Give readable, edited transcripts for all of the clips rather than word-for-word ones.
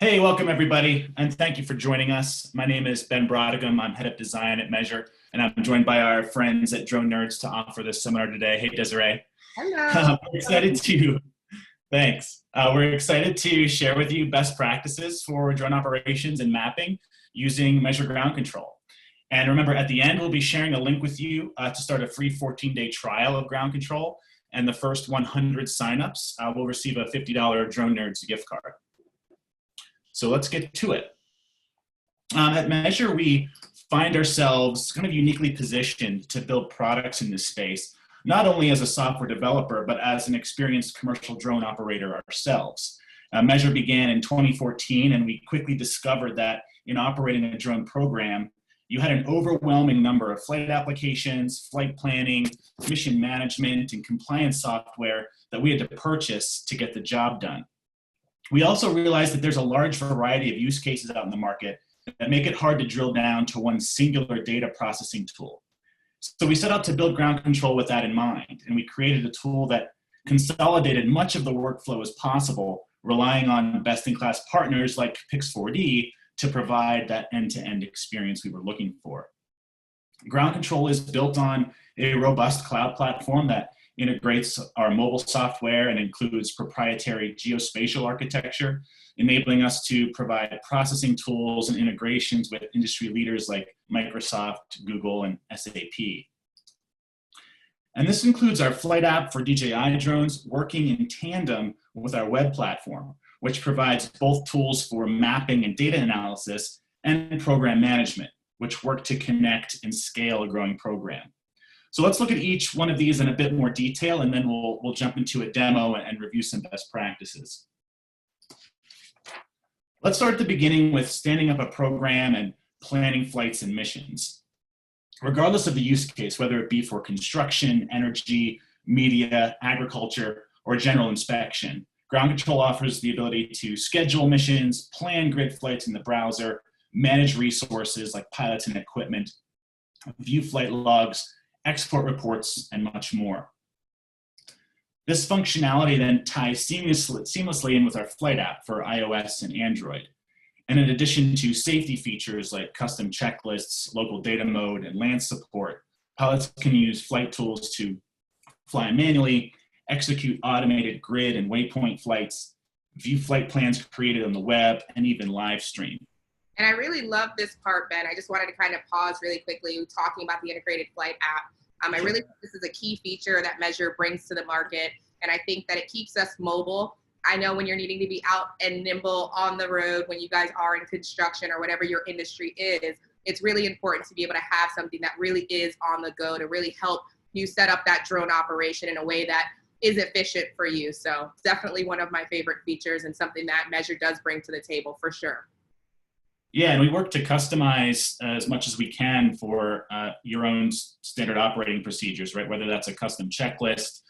Hey, welcome everybody, and thank you for joining us. My name is Ben Brodigam. I'm head of design at Measure, and I'm joined by our friends at Drone Nerds to offer this seminar today. Hey, Desiree. Hello. We're excited to, thanks. We're excited to share with you best practices for drone operations and mapping using Measure ground control. And remember, at the end, we'll be sharing a link with you to start a free 14-day trial of ground control. And the first 100 signups will receive a $50 Drone Nerds gift card. So let's get to it. At Measure, we find ourselves kind of uniquely positioned to build products in this space, not only as a software developer, but as an experienced commercial drone operator ourselves. Measure began in 2014, and we quickly discovered that in operating a drone program, you had an overwhelming number of flight applications, flight planning, mission management, and compliance software that we had to purchase to get the job done. We also realized that there's a large variety of use cases out in the market that make it hard to drill down to one singular data processing tool. So we set out to build ground control with that in mind, and we created a tool that consolidated much of the workflow as possible, relying on best-in-class partners like Pix4D to provide that end-to-end experience we were looking for. Ground control is built on a robust cloud platform that integrates our mobile software and includes proprietary geospatial architecture, enabling us to provide processing tools and integrations with industry leaders like Microsoft, Google, and SAP. And this includes our flight app for DJI drones working in tandem with our web platform, which provides both tools for mapping and data analysis and program management, which work to connect and scale a growing program. So let's look at each one of these in a bit more detail, and then we'll jump into a demo and review some best practices. Let's start at the beginning with standing up a program and planning flights and missions. Regardless of the use case, whether it be for construction, energy, media, agriculture, or general inspection, ground control offers the ability to schedule missions, plan grid flights in the browser, manage resources like pilots and equipment, view flight logs, export reports, and much more. This functionality then ties seamlessly in with our flight app for iOS and Android. And in addition to safety features like custom checklists, local data mode, and land support, pilots can use flight tools to fly manually, execute automated grid and waypoint flights, view flight plans created on the web, and even live stream. And I really love this part, Ben. I just wanted to kind of pause really quickly talking about the integrated flight app. I really think this is a key feature that Measure brings to the market, and I think that it keeps us mobile. I know when you're needing to be out and nimble on the road, when you guys are in construction or whatever your industry is, it's really important to be able to have something that really is on the go to really help you set up that drone operation in a way that is efficient for you. So definitely one of my favorite features and something that Measure does bring to the table for sure. Yeah, and we work to customize as much as we can for your own standard operating procedures, right? Whether that's a custom checklist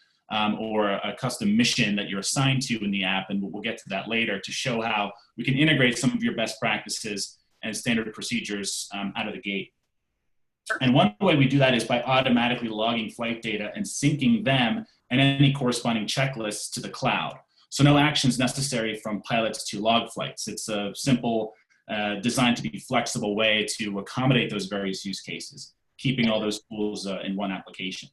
or a custom mission that you're assigned to in the app, and we'll get to that later to show how we can integrate some of your best practices and standard procedures out of the gate. And one way we do that is by automatically logging flight data and syncing them and any corresponding checklists to the cloud. So no actions necessary from pilots to log flights. It's a simple designed to be flexible way to accommodate those various use cases, keeping all those tools in one application.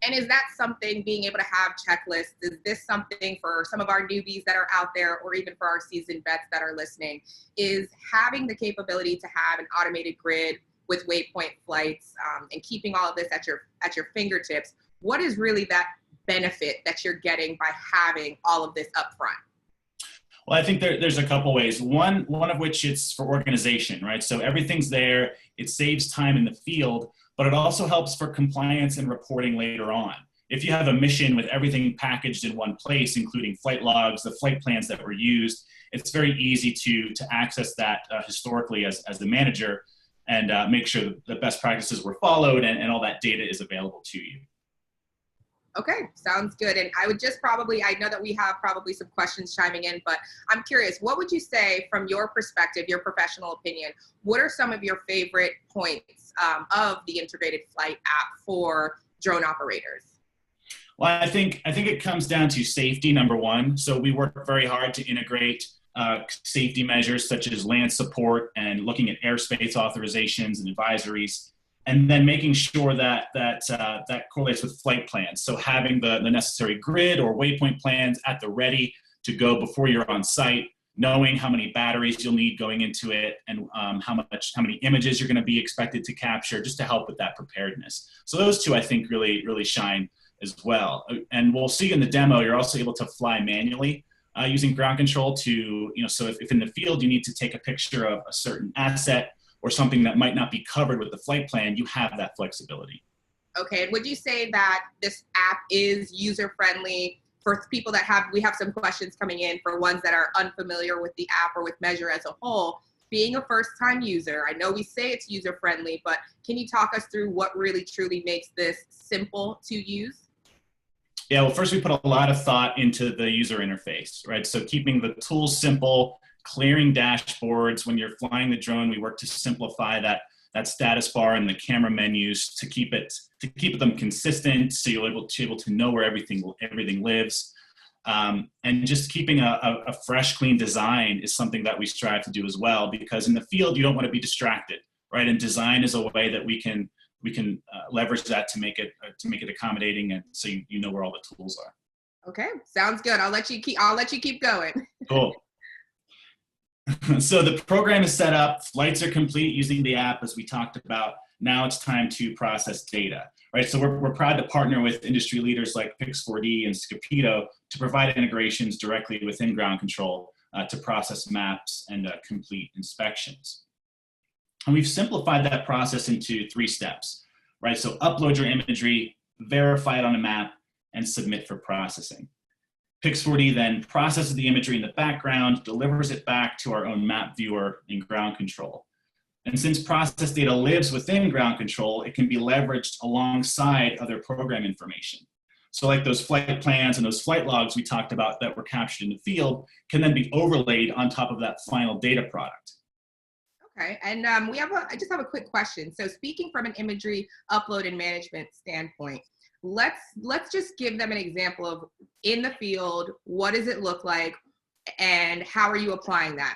And is that something, being able to have checklists, is this something for some of our newbies that are out there, or even for our seasoned vets that are listening, is having the capability to have an automated grid with waypoint flights and keeping all of this at your fingertips? What is really that benefit that you're getting by having all of this up front? Well, I think there's a couple ways. One of which it's for organization, right? So everything's there. It saves time in the field, but it also helps for compliance and reporting later on. If you have a mission with everything packaged in one place, including flight logs, the flight plans that were used, it's very easy to access that historically as the manager and make sure that the best practices were followed and all that data is available to you. Okay, sounds good. And I would just I know that we have probably some questions chiming in, but I'm curious, what would you say from your perspective, your professional opinion, what are some of your favorite points of the integrated flight app for drone operators? Well, I think it comes down to safety, number one. So we work very hard to integrate safety measures such as land support and looking at airspace authorizations and advisories, and then making sure that that correlates with flight plans. So having the necessary grid or waypoint plans at the ready to go before you're on site, knowing how many batteries you'll need going into it, and how many images you're going to be expected to capture, just to help with that preparedness. So those two, I think, really shine as well. And we'll see in the demo, you're also able to fly manually using ground control to, so if in the field you need to take a picture of a certain asset or something that might not be covered with the flight plan, you have that flexibility. Okay, and would you say that this app is user-friendly for people that we have some questions coming in for ones that are unfamiliar with the app or with Measure as a whole? Being a first-time user, I know we say it's user-friendly, but can you talk us through what really truly makes this simple to use? Yeah, well, first we put a lot of thought into the user interface, right? So keeping the tools simple, clearing dashboards. When you're flying the drone, we work to simplify that status bar and the camera menus to keep them consistent, so you're able to know where everything lives. And just keeping a fresh, clean design is something that we strive to do as well, because in the field you don't want to be distracted, right? And design is a way that we can leverage that to make it accommodating, and so you know where all the tools are. Okay, sounds good. I'll let you keep going. Cool. So the program is set up, flights are complete using the app as we talked about. Now it's time to process data, right? So we're proud to partner with industry leaders like Pix4D and Scipito to provide integrations directly within ground control to process maps and complete inspections. And we've simplified that process into 3 steps, right? So upload your imagery, verify it on a map, and submit for processing. Pix4D then processes the imagery in the background, delivers it back to our own map viewer in ground control. And since process data lives within ground control, it can be leveraged alongside other program information. So like those flight plans and those flight logs we talked about that were captured in the field can then be overlaid on top of that final data product. Okay, and I just have a quick question. So speaking from an imagery upload and management standpoint, let's just give them an example of in the field, what does it look like and how are you applying that?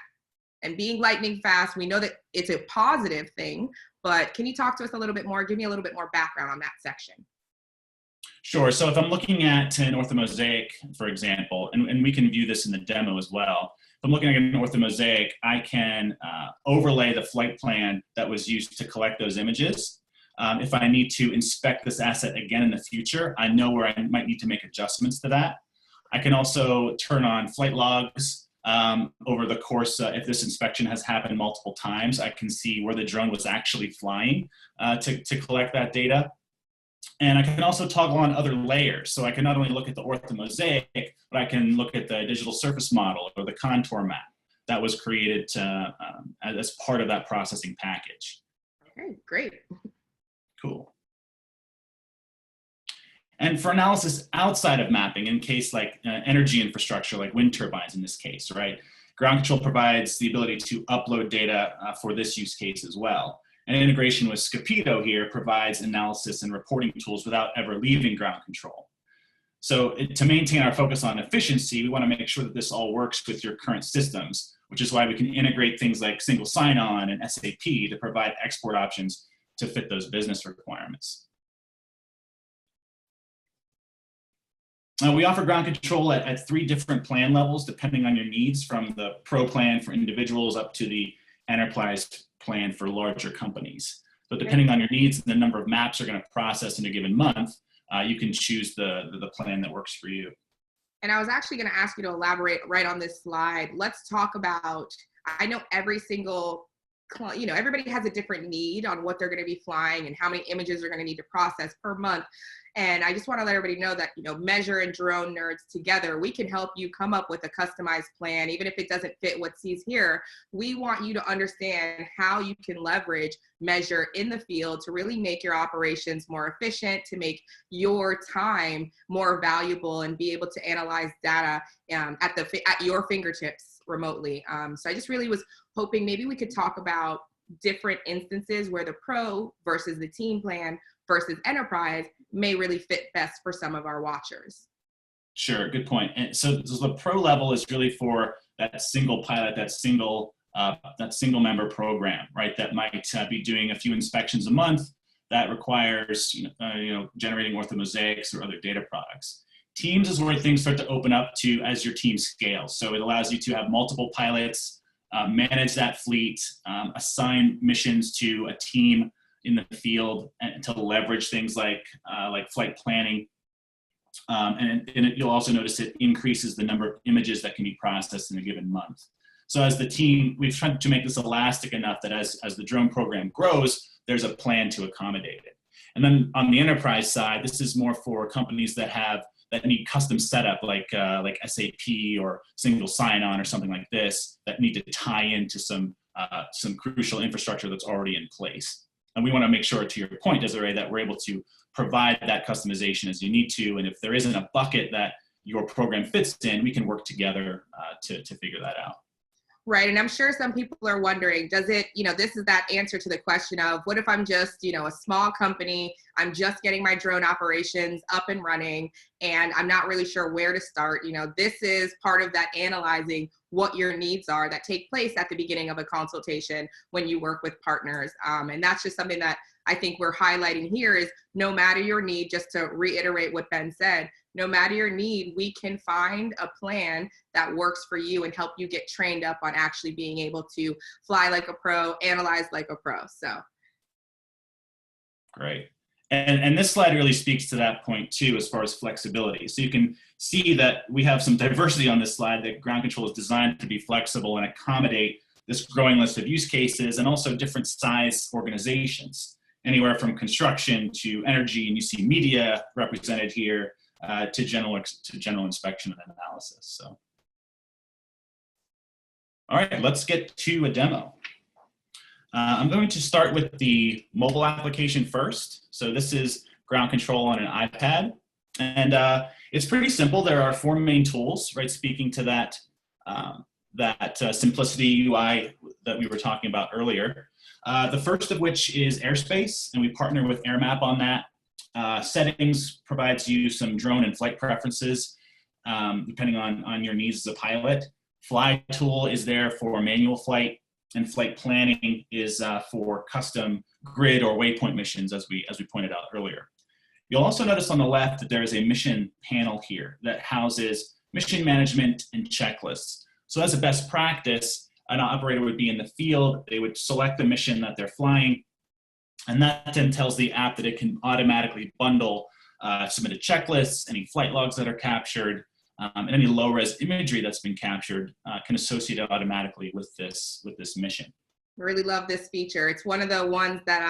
And being lightning fast, we know that it's a positive thing, but can you talk to us a little bit more, give me a little bit more background on that section? Sure, so if I'm looking at an orthomosaic, for example, and we can view this in the demo as well. If I'm looking at an orthomosaic, I can overlay the flight plan that was used to collect those images. If I need to inspect this asset again in the future, I know where I might need to make adjustments to that. I can also turn on flight logs over the course. If this inspection has happened multiple times, I can see where the drone was actually flying to collect that data. And I can also toggle on other layers. So I can not only look at the orthomosaic, but I can look at the digital surface model or the contour map that was created as part of that processing package. Okay, great. Cool. And for analysis outside of mapping, in case like energy infrastructure, like wind turbines in this case, right? Ground control provides the ability to upload data for this use case as well. And integration with Scipito here provides analysis and reporting tools without ever leaving ground control. So to maintain our focus on efficiency, we want to make sure that this all works with your current systems, which is why we can integrate things like single sign-on and SAP to provide export options to fit those business requirements. We offer ground control at 3 different plan levels, depending on your needs, from the Pro plan for individuals up to the Enterprise plan for larger companies. So depending on your needs and the number of maps you're going to process in a given month, you can choose the plan that works for you. And I was actually going to ask you to elaborate right on this slide. Let's talk about, I know every single, everybody has a different need on what they're going to be flying and how many images they're going to need to process per month. And I just want to let everybody know that, Measure and Drone Nerds together, we can help you come up with a customized plan, even if it doesn't fit what sees here. We want you to understand how you can leverage Measure in the field to really make your operations more efficient, to make your time more valuable and be able to analyze data at your fingertips remotely. So I just really was hoping maybe we could talk about different instances where the Pro versus the team plan versus Enterprise may really fit best for some of our watchers. Sure, good point. And so the Pro level is really for that single pilot, that single member program, right? That might be doing a few inspections a month that requires generating orthomosaics or other data products. Teams is where things start to open up to as your team scales. So it allows you to have multiple pilots, manage that fleet, assign missions to a team in the field, and to leverage things like flight planning. You'll also notice it increases the number of images that can be processed in a given month. So as the team, we've tried to make this elastic enough that as the drone program grows, there's a plan to accommodate it. And then on the enterprise side, this is more for companies that need custom setup, like SAP or single sign-on or something like this, that need to tie into some crucial infrastructure that's already in place. And we want to make sure, to your point, Desiree, that we're able to provide that customization as you need to. And if there isn't a bucket that your program fits in, we can work together to figure that out. Right. And I'm sure some people are wondering, does it, this is that answer to the question of what if I'm just, a small company, I'm just getting my drone operations up and running, and I'm not really sure where to start. This is part of that analyzing what your needs are that take place at the beginning of a consultation when you work with partners. And that's just something that I think we're highlighting here is no matter your need, just to reiterate what Ben said, no matter your need, we can find a plan that works for you and help you get trained up on actually being able to fly like a pro, analyze like a pro. So. Great. And this slide really speaks to that point too, as far as flexibility. So you can see that we have some diversity on this slide, that ground control is designed to be flexible and accommodate this growing list of use cases, and also different size organizations, anywhere from construction to energy, and you see media represented here, to general inspection and analysis. So, all right, let's get to a demo. I'm going to start with the mobile application first. So this is ground control on an iPad, and it's pretty simple. There are 4 main tools, right, speaking to that simplicity UI that we were talking about earlier. The first of which is Airspace, and we partner with AirMap on that. Settings provides you some drone and flight preferences, depending on your needs as a pilot. Fly tool is there for manual flight, and flight planning is for custom grid or waypoint missions, as we pointed out earlier. You'll also notice on the left that there is a mission panel here that houses mission management and checklists. So as a best practice, an operator would be in the field, they would select the mission that they're flying, and that then tells the app that it can automatically bundle submitted checklists, any flight logs that are captured, and any low-res imagery that's been captured can associate it automatically with this mission. I really love this feature. It's one of the ones that,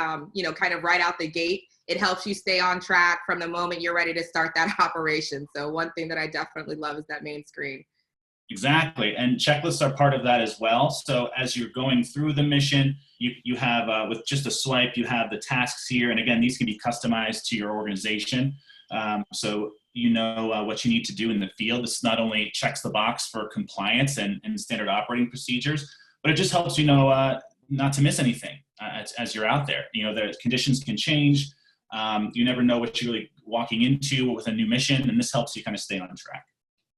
kind of right out the gate, it helps you stay on track from the moment you're ready to start that operation. So one thing that I definitely love is that main screen. Exactly, and checklists are part of that as well. So as you're going through the mission, you have, with just a swipe, you have the tasks here. And again, these can be customized to your organization. So you know what you need to do in the field. This not only checks the box for compliance and standard operating procedures, but it just helps you know not to miss anything as you're out there. The conditions can change. You never know what you're really walking into with a new mission, and this helps you kind of stay on track.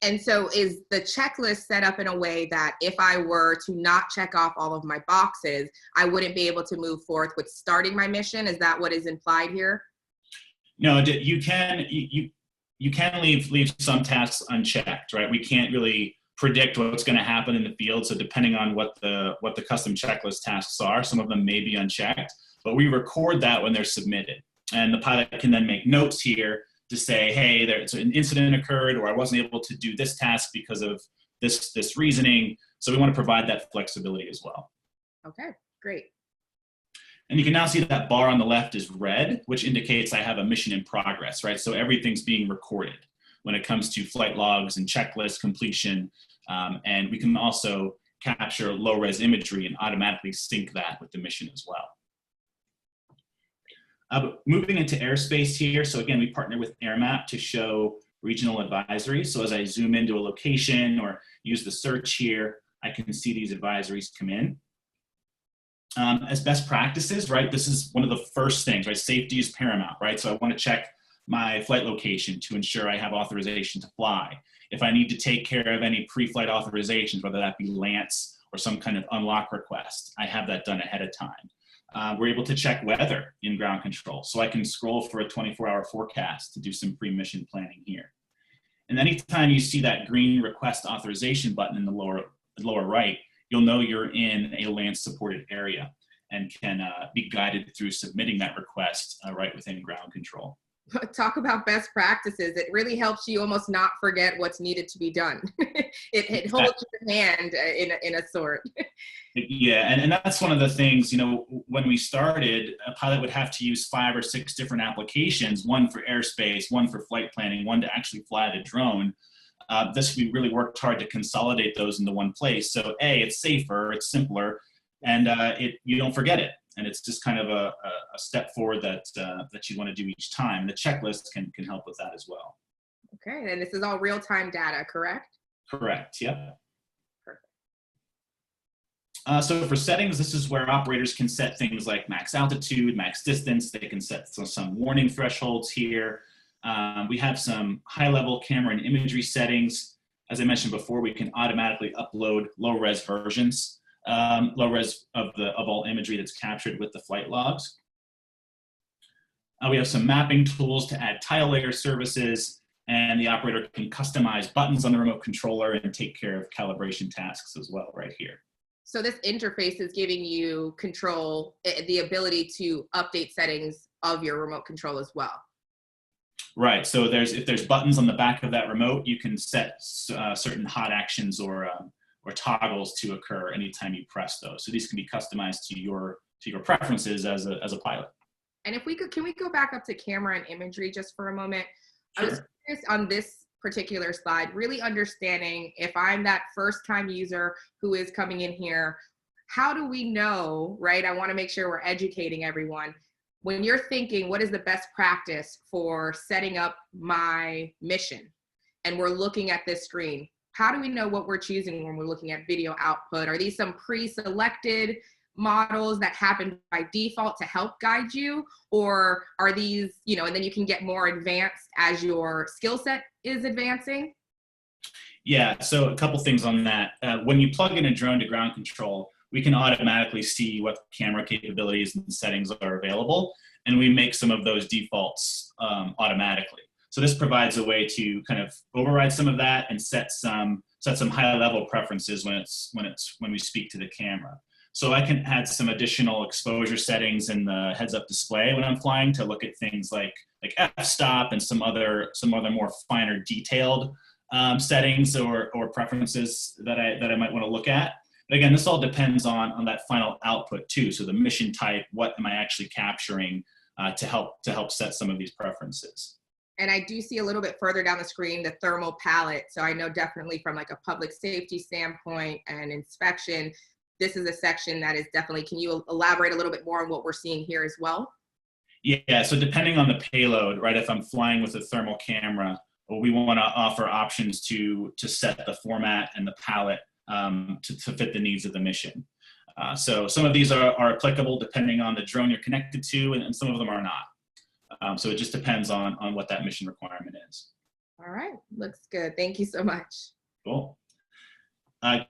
And so is the checklist set up in a way that if I were to not check off all of my boxes, I wouldn't be able to move forth with starting my mission? Is that what is implied here? No, you can leave some tasks unchecked, right? We can't really predict what's going to happen in the field. So depending on what the custom checklist tasks are, some of them may be unchecked, but we record that when they're submitted. And the pilot can then make notes here to say, hey, there's an incident occurred, or I wasn't able to do this task because of this reasoning. So we want to provide that flexibility as well. Okay, great. And you can now see that bar on the left is red, which indicates I have a mission in progress, right? So everything's being recorded when it comes to flight logs and checklist completion. And we can also capture low-res imagery and automatically sync that with the mission as well. Moving into Airspace here, so again, we partner with AirMap to show regional advisories. So as I zoom into a location or use the search here, I can see these advisories come in. As best practices, right, this is one of the first things, right? Safety is paramount, right? So I want to check my flight location to ensure I have authorization to fly. If I need to take care of any pre-flight authorizations, whether that be LANC or some kind of unlock request, I have that done ahead of time. We're able to check weather in ground control, so I can scroll for a 24-hour forecast to do some pre-mission planning here. And anytime you see that green request authorization button in the lower right, you'll know you're in a LANC supported area and can be guided through submitting that request right within ground control. Talk about best practices. It really helps you almost not forget what's needed to be done. it holds your hand in a sort. Yeah, and that's one of the things, you know, when we started, a pilot would have to use 5 or 6 different applications, one for airspace, one for flight planning, one to actually fly the drone. We really worked hard to consolidate those into one place. So A, it's safer, it's simpler, and you don't forget it. And it's just kind of a step forward that you want to do each time. And the checklist can help with that as well. Okay, and this is all real-time data, correct? Correct, yep. Perfect. So for settings, this is where operators can set things like max altitude, max distance. They can set some warning thresholds here. We have some high-level camera and imagery settings. As I mentioned before, we can automatically upload low-res versions, low-res of all imagery that's captured with the flight logs. We have some mapping tools to add tile layer services, and the operator can customize buttons on the remote controller and take care of calibration tasks as well right here. So this interface is giving you control, the ability to update settings of your remote control as well. Right, so if there's buttons on the back of that remote, you can set certain hot actions or toggles to occur anytime you press those. So these can be customized to your preferences as a pilot. And can we go back up to camera and imagery just for a moment? Sure. I was curious on this particular slide, really understanding if I'm that first time user who is coming in here, how do we know, right? I want to make sure we're educating everyone. When you're thinking, what is the best practice for setting up my mission? And we're looking at this screen. How do we know what we're choosing when we're looking at video output? Are these some pre-selected models that happen by default to help guide you? Or are these, and then you can get more advanced as your skill set is advancing? Yeah, so a couple things on that. When you plug in a drone to ground control, we can automatically see what camera capabilities and settings are available, and we make some of those defaults automatically. So this provides a way to kind of override some of that and set some high-level preferences when we speak to the camera. So I can add some additional exposure settings in the heads-up display when I'm flying to look at things like f-stop and some other more finer detailed settings or preferences that I might want to look at. But again, this all depends on that final output too. So the mission type, what am I actually capturing to help set some of these preferences. And I do see a little bit further down the screen, the thermal palette. So I know definitely from like a public safety standpoint and inspection, this is a section that is definitely, can you elaborate a little bit more on what we're seeing here as well? Yeah, so depending on the payload, right, if I'm flying with a thermal camera, we want to offer options to set the format and the palette to fit the needs of the mission. So some of these are applicable depending on the drone you're connected to, and some of them are not. So it just depends on what that mission requirement is. All right, looks good. Thank you so much. Cool.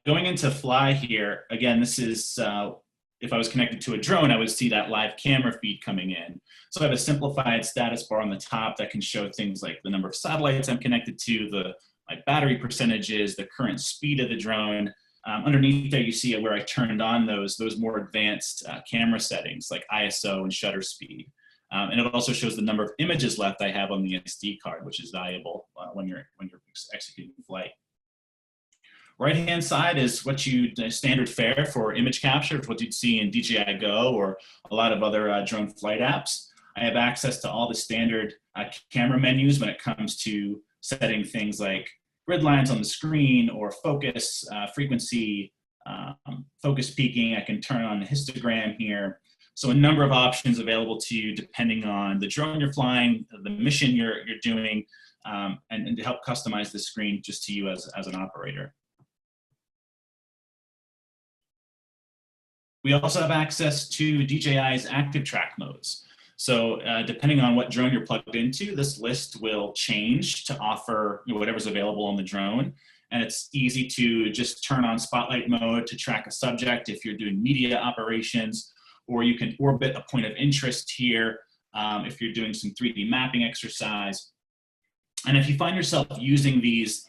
Going into fly here, again, this is, if I was connected to a drone, I would see that live camera feed coming in. So I have a simplified status bar on the top that can show things like the number of satellites I'm connected to, my battery percentages, the current speed of the drone. Underneath there, you see where I turned on those more advanced camera settings like ISO and shutter speed. And it also shows the number of images left I have on the SD card, which is valuable when you're executing flight. Right-hand side is standard fare for image capture, what you'd see in DJI Go or a lot of other drone flight apps. I have access to all the standard camera menus when it comes to setting things like grid lines on the screen or focus, frequency, focus peaking. I can turn on the histogram here. So a number of options available to you depending on the drone you're flying, the mission you're doing, and to help customize the screen just to you as an operator. We also have access to DJI's active track modes. So depending on what drone you're plugged into, this list will change to offer whatever's available on the drone. And it's easy to just turn on spotlight mode to track a subject if you're doing media operations, or you can orbit a point of interest here if you're doing some 3D mapping exercise. And if you find yourself using these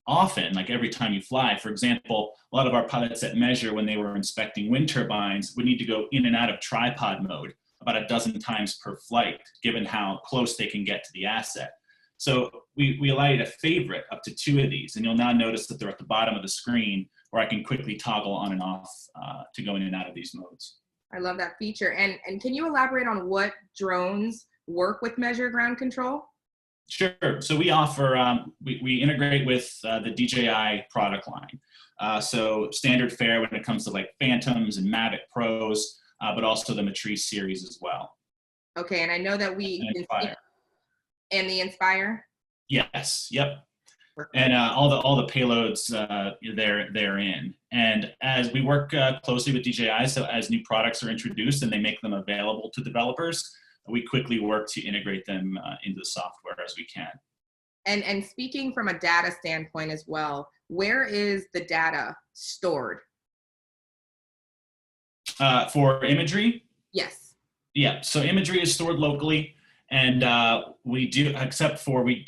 often, like every time you fly, for example, a lot of our pilots at Measure, when they were inspecting wind turbines, would need to go in and out of tripod mode about a dozen times per flight, given how close they can get to the asset. So we allow you to favorite up to 2 of these, and you'll now notice that they're at the bottom of the screen where I can quickly toggle on and off to go in and out of these modes. I love that feature. And can you elaborate on what drones work with Measure ground control? Sure. So we offer, we integrate with the DJI product line. So standard fare when it comes to like Phantoms and Mavic Pros, but also the Matrice series as well. Okay, and I know that and the Inspire? Yes, yep. And all the payloads they're in. And as we work closely with DJI, so as new products are introduced and they make them available to developers, we quickly work to integrate them into the software as we can. And speaking from a data standpoint as well, where is the data stored? For imagery? Yes. Yeah, so imagery is stored locally, and we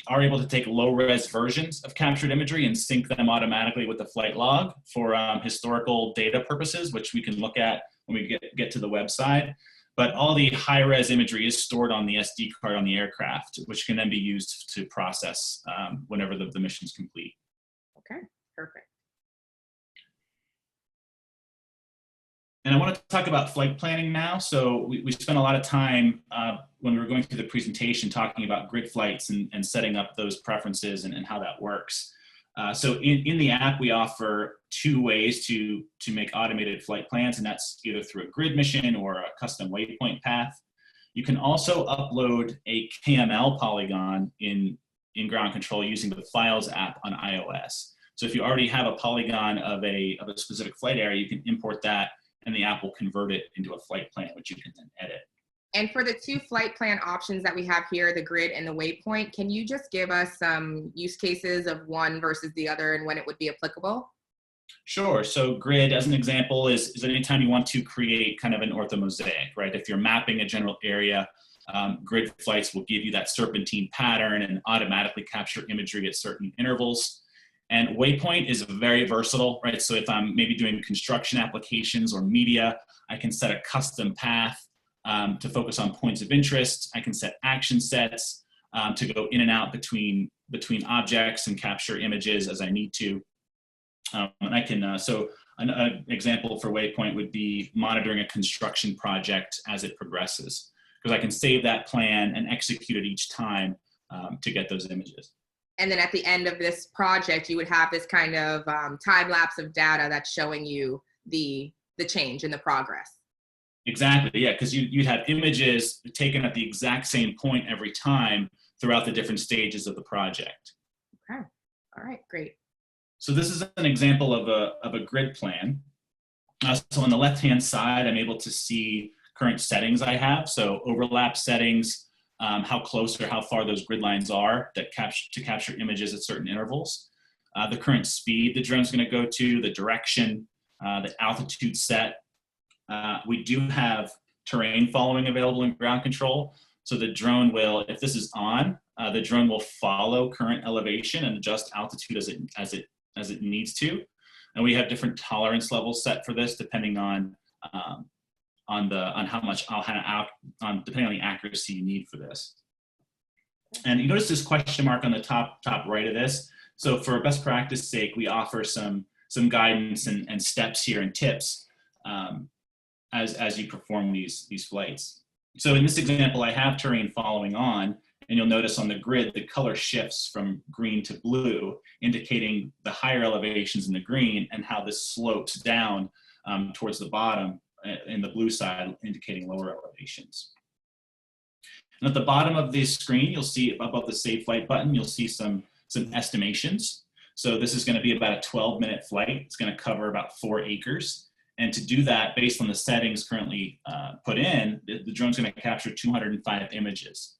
are able to take low-res versions of captured imagery and sync them automatically with the flight log for historical data purposes, which we can look at when we get to the website. But all the high-res imagery is stored on the SD card on the aircraft, which can then be used to process whenever the mission's complete. Okay, perfect. And I want to talk about flight planning now. So we spent a lot of time when we were going through the presentation talking about grid flights and setting up those preferences and how that works. So in the app, we offer 2 ways to make automated flight plans, and that's either through a grid mission or a custom waypoint path. You can also upload a KML polygon in ground control using the Files app on iOS. So if you already have a polygon of a specific flight area, you can import that, and the app will convert it into a flight plan, which you can then edit. And for the 2 flight plan options that we have here, the grid and the waypoint, can you just give us some use cases of one versus the other and when it would be applicable? Sure. So grid, as an example, is anytime you want to create kind of an orthomosaic, right? If you're mapping a general area, grid flights will give you that serpentine pattern and automatically capture imagery at certain intervals. And waypoint is very versatile, right? So if I'm maybe doing construction applications or media, I can set a custom path to focus on points of interest. I can set action sets to go in and out between objects and capture images as I need to. And I can, so an example for waypoint would be monitoring a construction project as it progresses, because I can save that plan and execute it each time to get those images. And then at the end of this project, you would have this kind of time lapse of data that's showing you the change in the progress. Exactly, yeah, because you'd have images taken at the exact same point every time throughout the different stages of the project. Okay, all right, great. So this is an example of a grid plan. So on the left-hand side, I'm able to see current settings I have. So overlap settings, how close or how far those grid lines are to capture images at certain intervals. The current speed the drone's going to go to, the direction, the altitude set. We do have terrain following available in ground control. So the drone will, if this is on, the drone will follow current elevation and adjust altitude as it needs to. And we have different tolerance levels set for this depending on how much depending on the accuracy you need for this. And you notice this question mark on the top right of this. So for best practice sake, we offer some guidance and steps here and tips as you perform these flights. So in this example, I have terrain following on, and you'll notice on the grid, the color shifts from green to blue, indicating the higher elevations in the green and how this slopes down towards the bottom in the blue side, indicating lower elevations. And at the bottom of this screen, you'll see above the Save Flight button, you'll see some estimations. So this is going to be about a 12-minute flight. It's going to cover about 4 acres. And to do that, based on the settings currently put in, the drone's going to capture 205 images.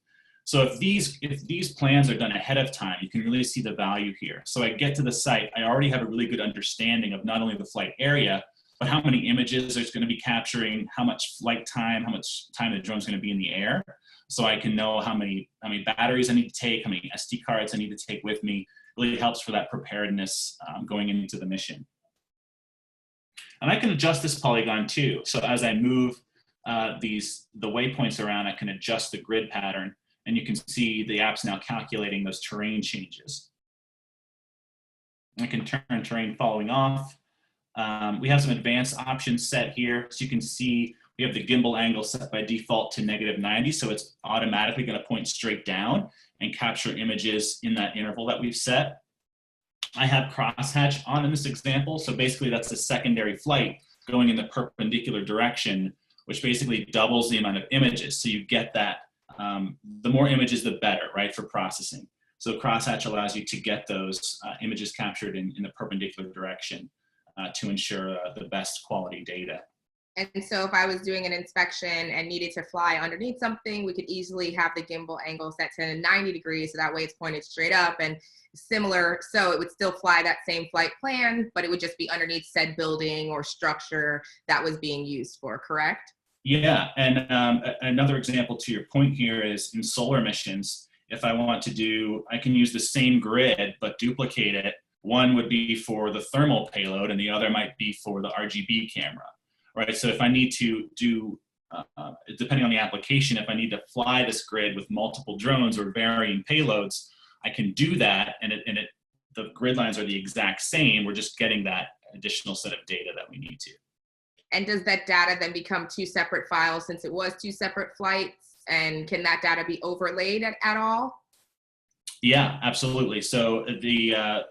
So if these plans are done ahead of time, you can really see the value here. So I get to the site, I already have a really good understanding of not only the flight area, but how many images it's going to be capturing, how much flight time, how much time the drone's going to be in the air. So I can know how many batteries I need to take, how many SD cards I need to take with me. It really helps for that preparedness going into the mission. And I can adjust this polygon too. So as I move the waypoints around, I can adjust the grid pattern, and you can see the app's now calculating those terrain changes. I can turn terrain following off. We have some advanced options set here. So you can see we have the gimbal angle set by default to -90, so it's automatically going to point straight down and capture images in that interval that we've set. I have crosshatch on in this example, so basically that's a secondary flight going in the perpendicular direction, which basically doubles the amount of images. So you get that, the more images, the better, right, for processing. So crosshatch allows you to get those images captured in the perpendicular direction to ensure the best quality data. And so if I was doing an inspection and needed to fly underneath something, we could easily have the gimbal angle set to 90 degrees, so that way it's pointed straight up and similar. So it would still fly that same flight plan, but it would just be underneath said building or structure that was being used for, correct? Yeah, and another example to your point here is in solar missions, if I want to do, I can use the same grid, but duplicate it. One would be for the thermal payload and the other might be for the RGB camera. Right, so if I need to do, depending on the application, if I need to fly this grid with multiple drones or varying payloads, I can do that, and the grid lines are the exact same. We're just getting that additional set of data that we need to. And does that data then become two separate files since it was two separate flights? And can that data be overlaid at all? Yeah, absolutely. So the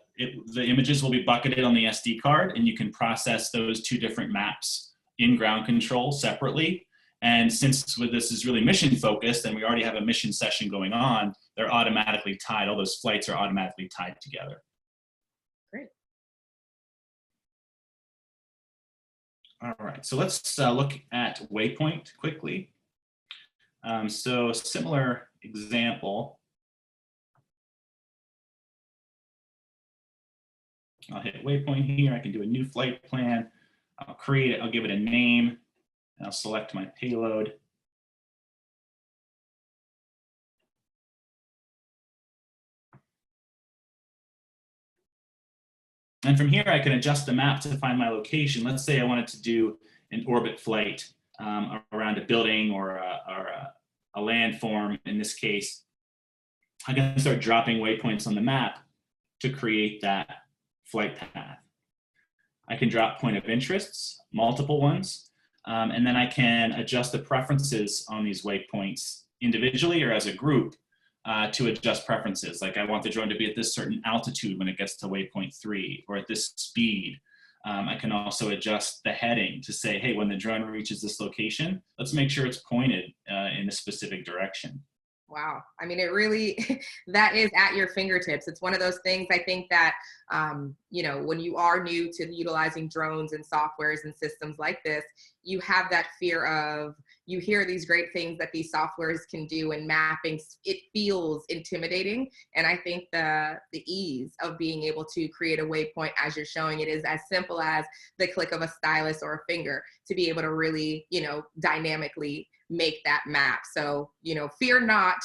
images will be bucketed on the SD card, and you can process those two different maps in ground control separately. And since this is really mission focused and we already have a mission session going on, they're automatically tied. All those flights are automatically tied together. Great. All right, so let's look at Waypoint quickly. So similar example. I'll hit Waypoint here. I can do a new flight plan. I'll create it, I'll give it a name, and I'll select my payload. And from here, I can adjust the map to find my location. Let's say I wanted to do an orbit flight around a building or a landform. In this case, I can start dropping waypoints on the map to create that flight path. I can drop point of interests, multiple ones, and then I can adjust the preferences on these waypoints individually or as a group to adjust preferences. Like I want the drone to be at this certain altitude when it gets to waypoint 3 or at this speed. I can also adjust the heading to say, hey, when the drone reaches this location, let's make sure it's pointed in a specific direction. Wow. I mean, it really, that is at your fingertips. It's one of those things I think that, you know, when you are new to utilizing drones and softwares and systems like this, you have that fear of, you hear these great things that these softwares can do and mapping, it feels intimidating. And I think the ease of being able to create a waypoint as you're showing it is as simple as the click of a stylus or a finger to be able to really, you know, dynamically make that map. So, you know, fear not.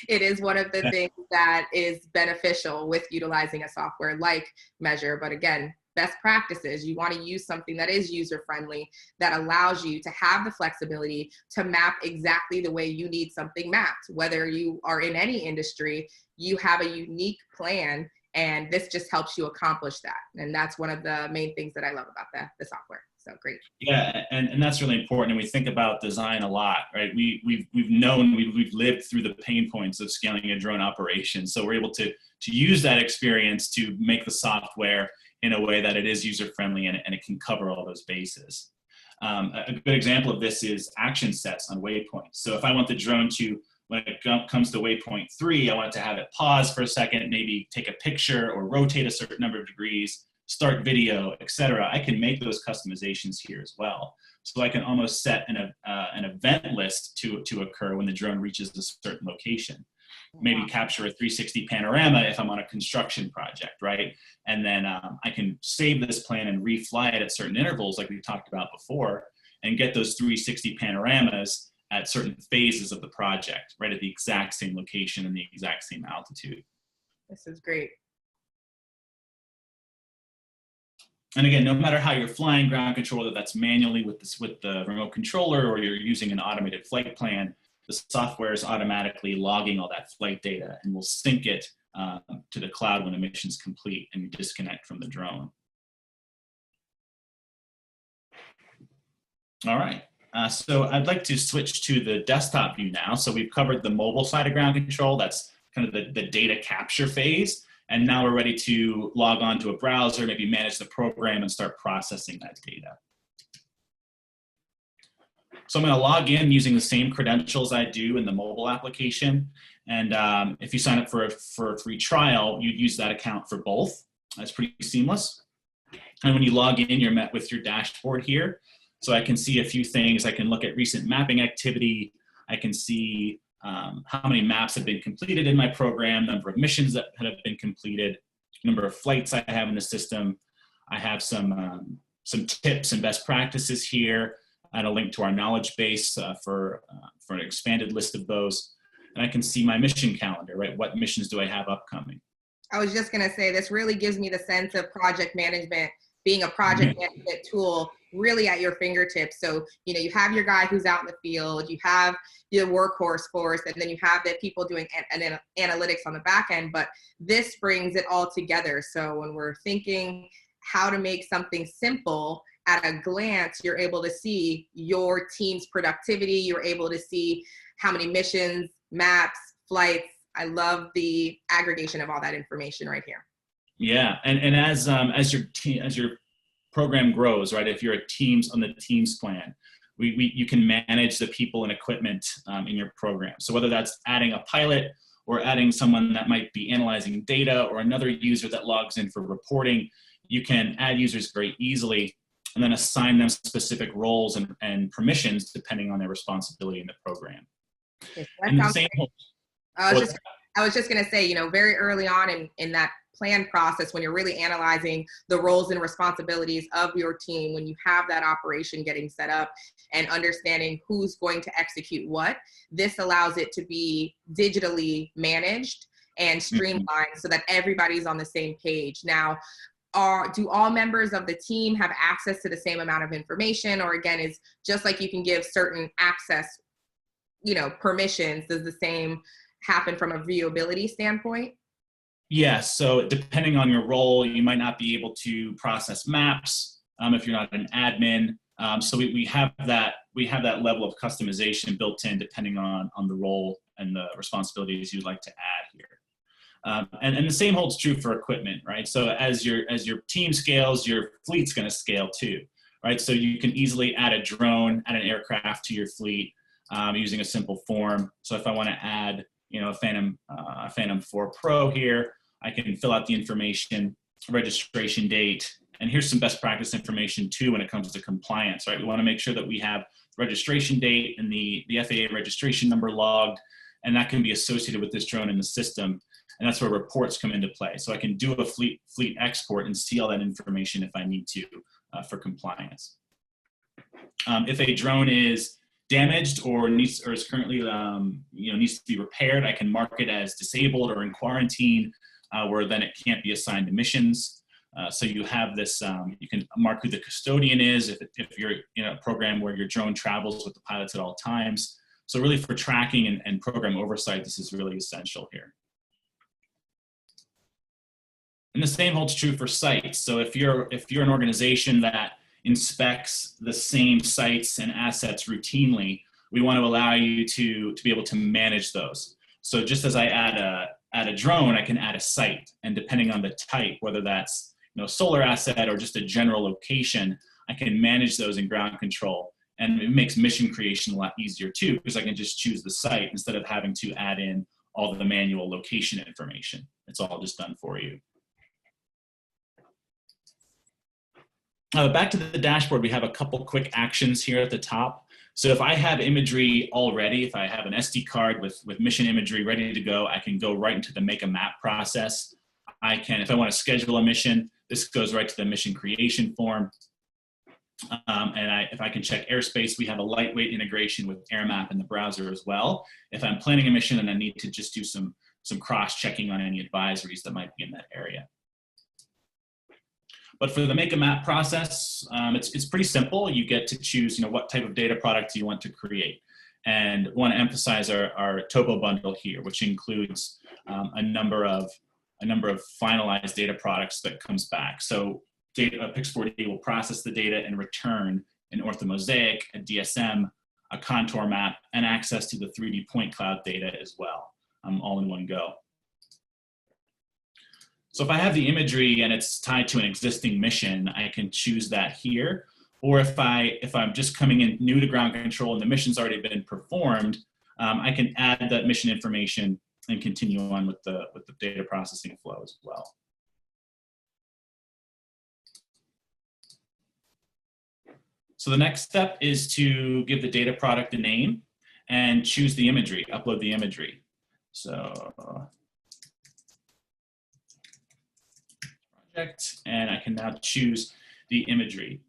It is one of the things that is beneficial with utilizing a software like Measure. But again, best practices, you want to use something that is user-friendly, that allows you to have the flexibility to map exactly the way you need something mapped. Whether you are in any industry, you have a unique plan, and this just helps you accomplish that. And that's one of the main things that I love about the software. So great. Yeah, and that's really important. And we think about design a lot, right? We've lived through the pain points of scaling a drone operation. So we're able to use that experience to make the software in a way that it is user-friendly and it can cover all those bases. A good example of this is action sets on waypoints. So if I want the drone to, when it comes to waypoint 3, I want it to have it pause for a second, maybe take a picture or rotate a certain number of degrees. start video, etc. I can make those customizations here as well. So I can almost set an event list to occur when the drone reaches a certain location. Maybe capture a 360 panorama if I'm on a construction project, right? And then I can save this plan and refly it at certain intervals like we talked about before, and get those 360 panoramas at certain phases of the project, right, at the exact same location and the exact same altitude. This is great. And again, no matter how you're flying ground control, whether that's manually with the remote controller or you're using an automated flight plan, the software is automatically logging all that flight data and will sync it to the cloud when the mission's complete and you disconnect from the drone. All right, so I'd like to switch to the desktop view now. So we've covered the mobile side of ground control. That's kind of the data capture phase. And now we're ready to log on to a browser, maybe manage the program and start processing that data. So I'm going to log in using the same credentials I do in the mobile application. And if you sign up for a free trial, you'd use that account for both. That's pretty seamless. And when you log in, you're met with your dashboard here. So I can see a few things. I can look at recent mapping activity. I can see how many maps have been completed in my program, number of missions that have been completed, number of flights I have in the system. I have some tips and best practices here, and a link to our knowledge base for an expanded list of those. And I can see my mission calendar, right? What missions do I have upcoming? I was just gonna say, this really gives me the sense of project management, being a project management tool really at your fingertips. So, you know, you have your guy who's out in the field, you have your workhorse force, and then you have the people doing analytics on the back end, but this brings it all together. So when we're thinking how to make something simple, at a glance, you're able to see your team's productivity, you're able to see how many missions, maps, flights. I love the aggregation of all that information right here. Yeah, and as your program grows, right? If you're on the teams plan, you can manage the people and equipment in your program. So whether that's adding a pilot or adding someone that might be analyzing data or another user that logs in for reporting, you can add users very easily and then assign them specific roles and permissions depending on their responsibility in the program. Yes, and the same I was just going to say, you know, very early on in that plan process, when you're really analyzing the roles and responsibilities of your team, when you have that operation getting set up and understanding who's going to execute what, this allows it to be digitally managed and streamlined so that everybody's on the same page. Now, do all members of the team have access to the same amount of information? Or again, is just like you can give certain access, you know, permissions, does the same happen from a viewability standpoint? Yes, so depending on your role, you might not be able to process maps if you're not an admin. So we have that level of customization built in depending on the role and the responsibilities you'd like to add here. And the same holds true for equipment, right? So as your team scales, your fleet's going to scale too, right? So you can easily add a drone, add an aircraft to your fleet using a simple form. So if I want to add, you know, a Phantom 4 Pro here, I can fill out the information, registration date, and here's some best practice information too when it comes to compliance, right? We want to make sure that we have registration date and the FAA registration number logged, and that can be associated with this drone in the system. And that's where reports come into play. So I can do a fleet export and see all that information if I need to for compliance. If a drone is damaged or is currently needs to be repaired, I can mark it as disabled or in quarantine, where then it can't be assigned to missions. So you have this, you can mark who the custodian is if you're in a program where your drone travels with the pilots at all times. So really for tracking and program oversight, this is really essential here. And the same holds true for sites. So if you're an organization that inspects the same sites and assets routinely, we want to allow you to be able to manage those. So just as I add a drone, I can add a site, and depending on the type, whether that's, you know, solar asset or just a general location, I can manage those in ground control. And it makes mission creation a lot easier too, because I can just choose the site instead of having to add in all the manual location information. It's all just done for you. Back to the dashboard, we have a couple quick actions here at the top. So if I have imagery already, if I have an SD card with mission imagery ready to go, I can go right into the make a map process. I can, if I want to schedule a mission, this goes right to the mission creation form. If I can check Airspace, we have a lightweight integration with AirMap in the browser as well. If I'm planning a mission and I need to just do some cross-checking on any advisories that might be in that area. But for the make a map process, it's pretty simple. You get to choose, what type of data product you want to create. And want to emphasize our topo bundle here, which includes a number of finalized data products that comes back. So Pix4D will process the data and return an orthomosaic, a DSM, a contour map, and access to the 3D point cloud data as well, all in one go. So if I have the imagery and it's tied to an existing mission, I can choose that here. Or if I'm just coming in new to ground control and the mission's already been performed, I can add that mission information and continue on with the data processing flow as well. So the next step is to give the data product a name and choose the imagery, upload the imagery. So project, and I can now choose the imagery.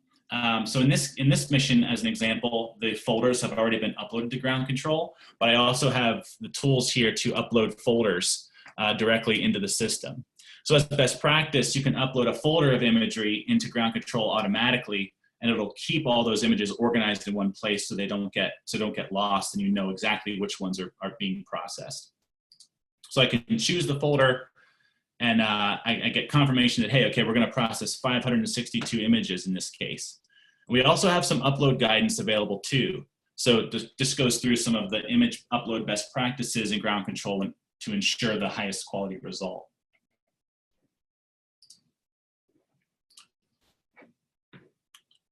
So in this mission, as an example, the folders have already been uploaded to ground control, but I also have the tools here to upload folders directly into the system. So as best practice, you can upload a folder of imagery into ground control automatically, and it'll keep all those images organized in one place so they don't get lost, and you know exactly which ones are being processed. So I can choose the folder, and I get confirmation that, hey, okay, we're going to process 562 images in this case. We also have some upload guidance available too. So this goes through some of the image upload best practices in ground control to ensure the highest quality result.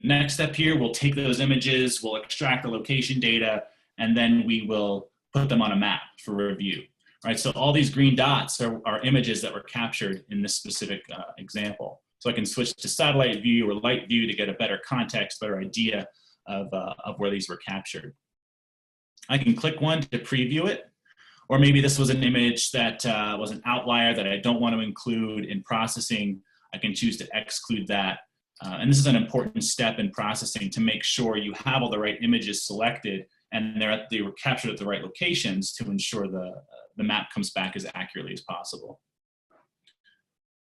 Next step here, we'll take those images, we'll extract the location data, and then we will put them on a map for review. Right, so all these green dots are images that were captured in this specific example. So I can switch to satellite view or light view to get a better context, better idea of where these were captured. I can click one to preview it, or maybe this was an image that was an outlier that I don't want to include in processing. I can choose to exclude that. And this is an important step in processing to make sure you have all the right images selected and they were captured at the right locations to ensure the map comes back as accurately as possible.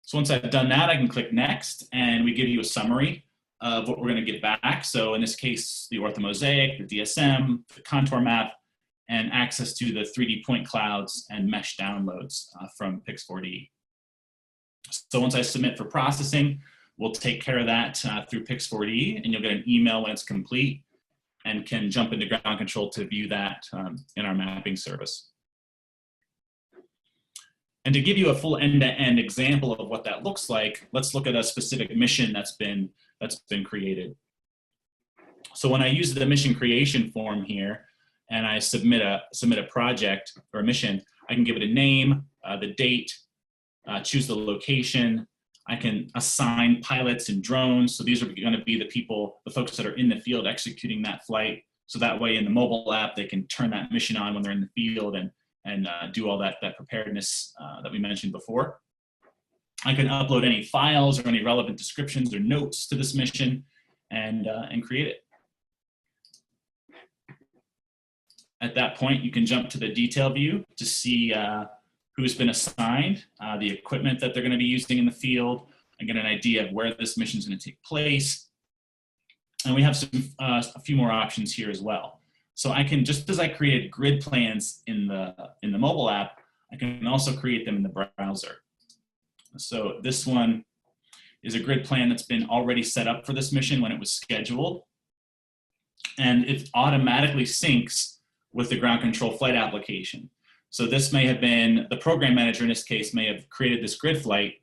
So once I've done that, I can click next, and we give you a summary of what we're going to get back. So in this case, the orthomosaic, the DSM, the contour map, and access to the 3D point clouds and mesh downloads from Pix4D. So once I submit for processing, we'll take care of that through Pix4D, and you'll get an email when it's complete and can jump into ground control to view that in our mapping service. And to give you a full end-to-end example of what that looks like, let's look at a specific mission that's been created. So when I use the mission creation form here, and I submit a project or a mission, I can give it a name, the date, choose the location. I can assign pilots and drones. So these are going to be the folks that are in the field executing that flight. So that way in the mobile app, they can turn that mission on when they're in the field and do all that preparedness that we mentioned before. I can upload any files or any relevant descriptions or notes to this mission and create it. At that point, you can jump to the detail view to see who's been assigned, the equipment that they're going to be using in the field, and get an idea of where this mission is going to take place. And we have a few more options here as well. So I can, just as I created grid plans in the mobile app, I can also create them in the browser. So this one is a grid plan that's been already set up for this mission when it was scheduled. And it automatically syncs with the ground control flight application. So this may have been, the program manager in this case may have created this grid flight,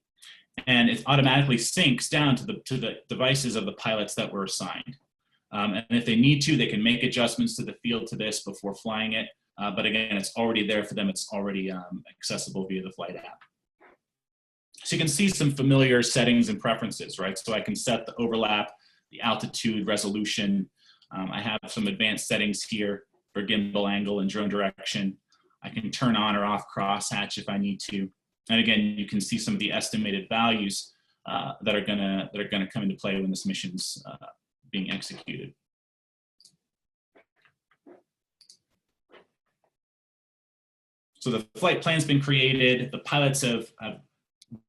and it automatically syncs down to the devices of the pilots that were assigned. And if they need to, they can make adjustments to the field to this before flying it. But again, it's already there for them. It's already accessible via the flight app. So you can see some familiar settings and preferences, right? So I can set the overlap the altitude, resolution. I have some advanced settings here for gimbal angle and drone direction. I can turn on or off crosshatch if I need to. And again, you can see some of the estimated values that are gonna come into play when this mission's being executed. So the flight plan's been created. The pilots have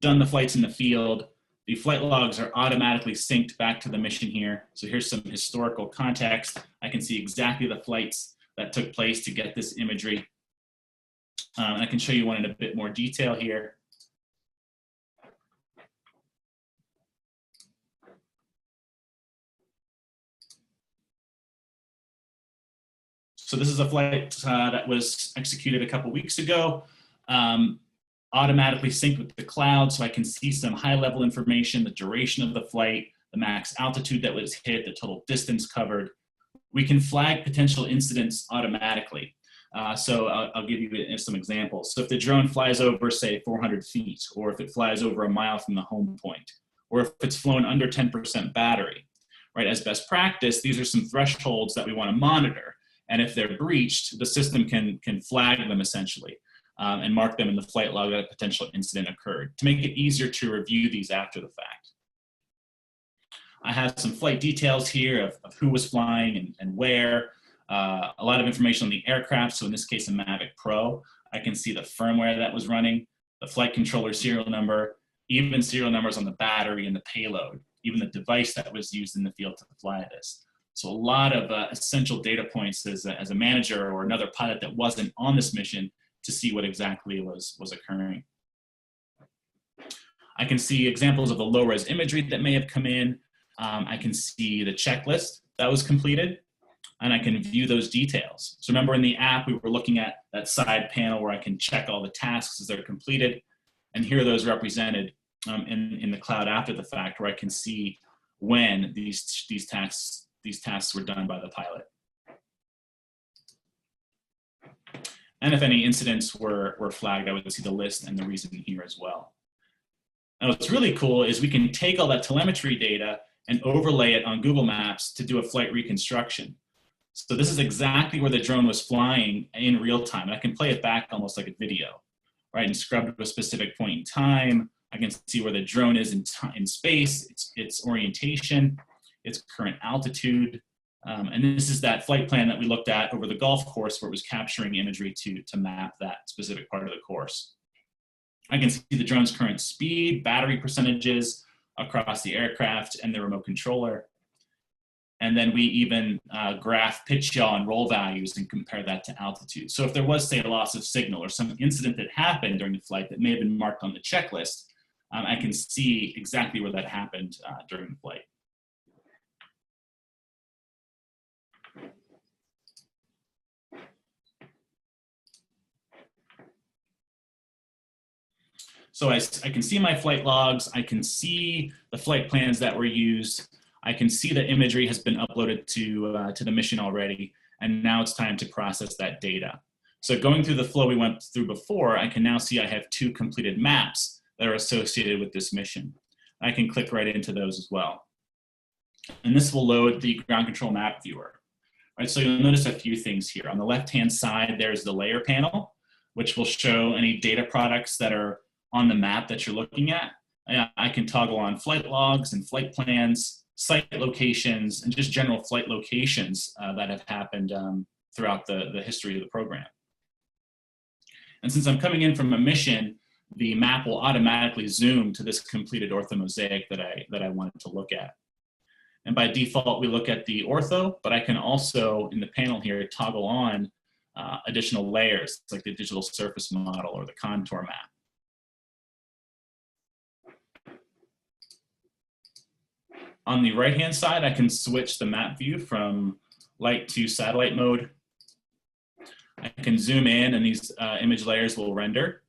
done the flights in the field. The flight logs are automatically synced back to the mission here. So here's some historical context. I can see exactly the flights that took place to get this imagery. I can show you one in a bit more detail here. So this is a flight that was executed a couple weeks ago, automatically synced with the cloud, so I can see some high-level information, the duration of the flight, the max altitude that was hit, the total distance covered. We can flag potential incidents automatically. So I'll give you some examples. So if the drone flies over, say, 400 feet, or if it flies over a mile from the home point, or if it's flown under 10% battery, right? As best practice, these are some thresholds that we want to monitor. And if they're breached, the system can flag them essentially and mark them in the flight log that a potential incident occurred to make it easier to review these after the fact. I have some flight details here of who was flying and where, a lot of information on the aircraft. So in this case, a Mavic Pro. I can see the firmware that was running, the flight controller serial number, even serial numbers on the battery and the payload, even the device that was used in the field to fly this. So a lot of essential data points as a manager or another pilot that wasn't on this mission to see what exactly was occurring. I can see examples of the low-res imagery that may have come in. I can see the checklist that was completed, and I can view those details. So remember in the app, we were looking at that side panel where I can check all the tasks as they're completed, and here are those represented in the cloud after the fact, where I can see when these tasks were done by the pilot. And if any incidents were flagged, I would see the list and the reason here as well. Now what's really cool is we can take all that telemetry data and overlay it on Google Maps to do a flight reconstruction. So this is exactly where the drone was flying in real time. And I can play it back almost like a video, right? And scrub to a specific point in time. I can see where the drone is in space, its orientation, its current altitude. And this is that flight plan that we looked at over the golf course where it was capturing imagery to map that specific part of the course. I can see the drone's current speed, battery percentages across the aircraft and the remote controller. And then we even graph pitch yaw and roll values and compare that to altitude. So if there was, say, a loss of signal or some incident that happened during the flight that may have been marked on the checklist, I can see exactly where that happened during the flight. So I can see my flight logs. I can see the flight plans that were used. I can see the imagery has been uploaded to the mission already, and now it's time to process that data. So going through the flow we went through before, I can now see I have 2 completed maps that are associated with this mission. I can click right into those as well. And this will load the ground control map viewer. Right, so you'll notice a few things here. On the left-hand side, there's the layer panel, which will show any data products that are on the map that you're looking at. I can toggle on flight logs and flight plans, site locations, and just general flight locations that have happened throughout the history of the program. And since I'm coming in from a mission, the map will automatically zoom to this completed orthomosaic that I wanted to look at. And by default, we look at the ortho, but I can also, in the panel here, toggle on additional layers, like the digital surface model or the contour map. On the right-hand side, I can switch the map view from light to satellite mode. I can zoom in and these image layers will render.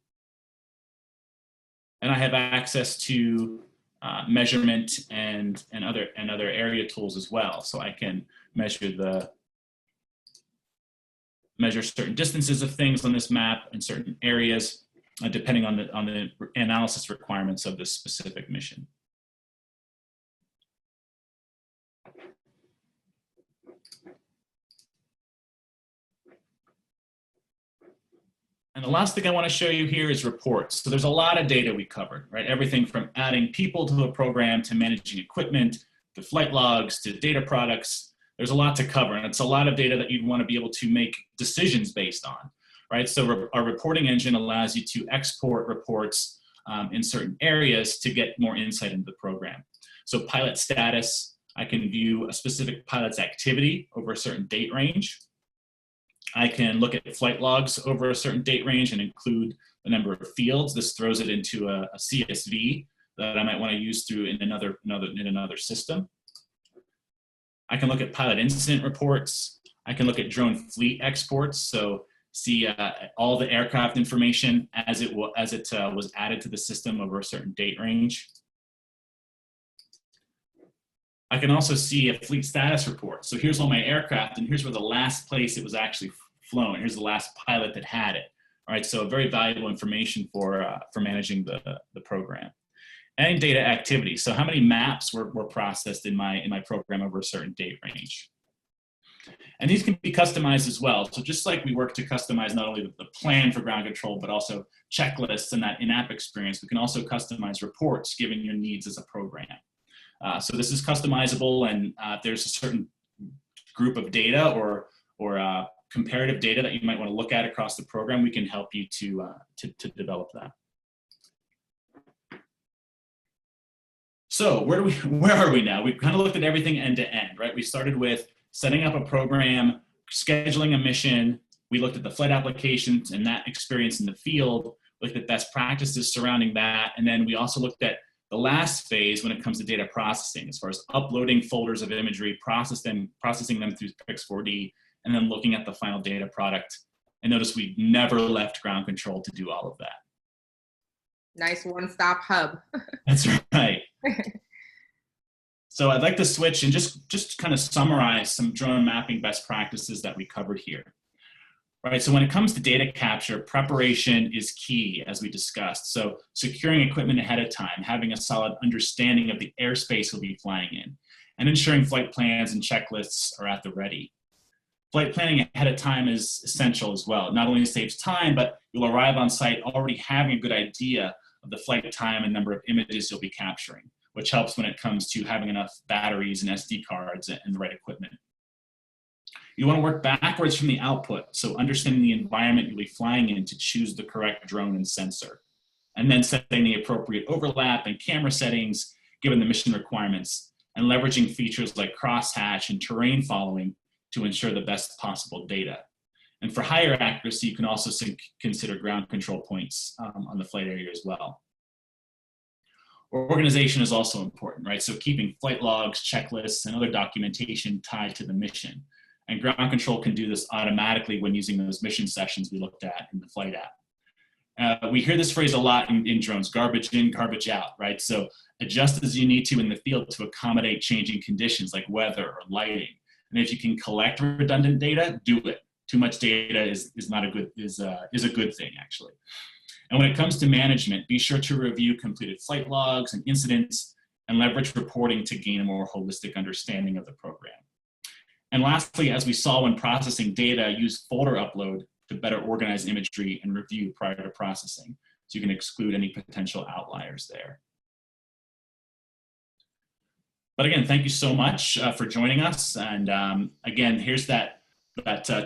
And I have access to measurement and other area tools as well. So I can measure certain distances of things on this map in certain areas, depending on the analysis requirements of this specific mission. And the last thing I want to show you here is reports. So there's a lot of data we covered, right? Everything from adding people to a program to managing equipment, to flight logs, to data products. There's a lot to cover, and it's a lot of data that you'd want to be able to make decisions based on, right? So our reporting engine allows you to export reports in certain areas to get more insight into the program. So pilot status, I can view a specific pilot's activity over a certain date range. I can look at flight logs over a certain date range and include the number of fields. This throws it into a CSV that I might want to use through in another system. I can look at pilot incident reports. I can look at drone fleet exports. So see all the aircraft information as it was added to the system over a certain date range. I can also see a fleet status report. So here's all my aircraft, and here's where the last place it was actually flown. Here's the last pilot that had it. All right, so very valuable information for managing the program. And data activity. So how many maps were processed in my program over a certain date range. And these can be customized as well. So just like we work to customize not only the plan for ground control, but also checklists and that in-app experience, we can also customize reports given your needs as a program. So this is customizable, and if there's a certain group of data or comparative data that you might want to look at across the program, we can help you to develop that. So where are we now? We've kind of looked at everything end to end, right? We started with setting up a program, scheduling a mission. We looked at the flight applications and that experience in the field, looked at best practices surrounding that, and then we also looked at the last phase when it comes to data processing, as far as uploading folders of imagery, processing them through Pix4D, and then looking at the final data product. And notice we never left ground control to do all of that. Nice one-stop hub. That's right. So I'd like to switch and just kind of summarize some drone mapping best practices that we covered here. Right, so when it comes to data capture, preparation is key, as we discussed. So securing equipment ahead of time, having a solid understanding of the airspace we'll be flying in, and ensuring flight plans and checklists are at the ready. Flight planning ahead of time is essential as well. It not only saves time, but you'll arrive on site already having a good idea of the flight time and number of images you'll be capturing, which helps when it comes to having enough batteries and SD cards and the right equipment. You want to work backwards from the output, so understanding the environment you'll be flying in to choose the correct drone and sensor, and then setting the appropriate overlap and camera settings given the mission requirements, and leveraging features like crosshatch and terrain following to ensure the best possible data. And for higher accuracy, you can also consider ground control points on the flight area as well. Organization is also important, right? So keeping flight logs, checklists, and other documentation tied to the mission. And ground control can do this automatically when using those mission sessions we looked at in the flight app. We hear this phrase a lot in drones, garbage in, garbage out, right? So adjust as you need to in the field to accommodate changing conditions like weather or lighting. And if you can collect redundant data, do it. Too much data is a good thing, actually. And when it comes to management, be sure to review completed flight logs and incidents and leverage reporting to gain a more holistic understanding of the program. And lastly, as we saw when processing data, use folder upload to better organize imagery and review prior to processing, so you can exclude any potential outliers there. But again, thank you so much for joining us. And again, here's that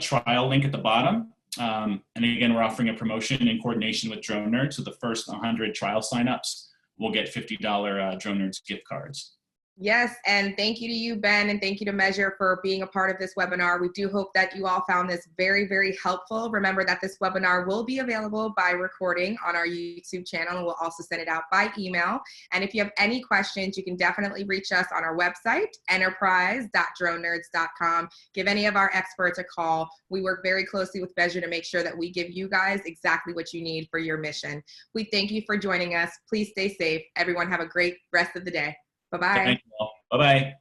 trial link at the bottom. And again, we're offering a promotion in coordination with Drone Nerds. So the first 100 trial signups will get $50 Drone Nerds gift cards. Yes, and thank you to you, Ben, and thank you to Measure for being a part of this webinar. We do hope that you all found this very, very helpful. Remember that this webinar will be available by recording on our YouTube channel, and we'll also send it out by email. And if you have any questions, you can definitely reach us on our website, enterprise.dronenerds.com. Give any of our experts a call. We work very closely with Measure to make sure that we give you guys exactly what you need for your mission. We thank you for joining us. Please stay safe. Everyone have a great rest of the day. Bye-bye. Thank you all. Bye-bye.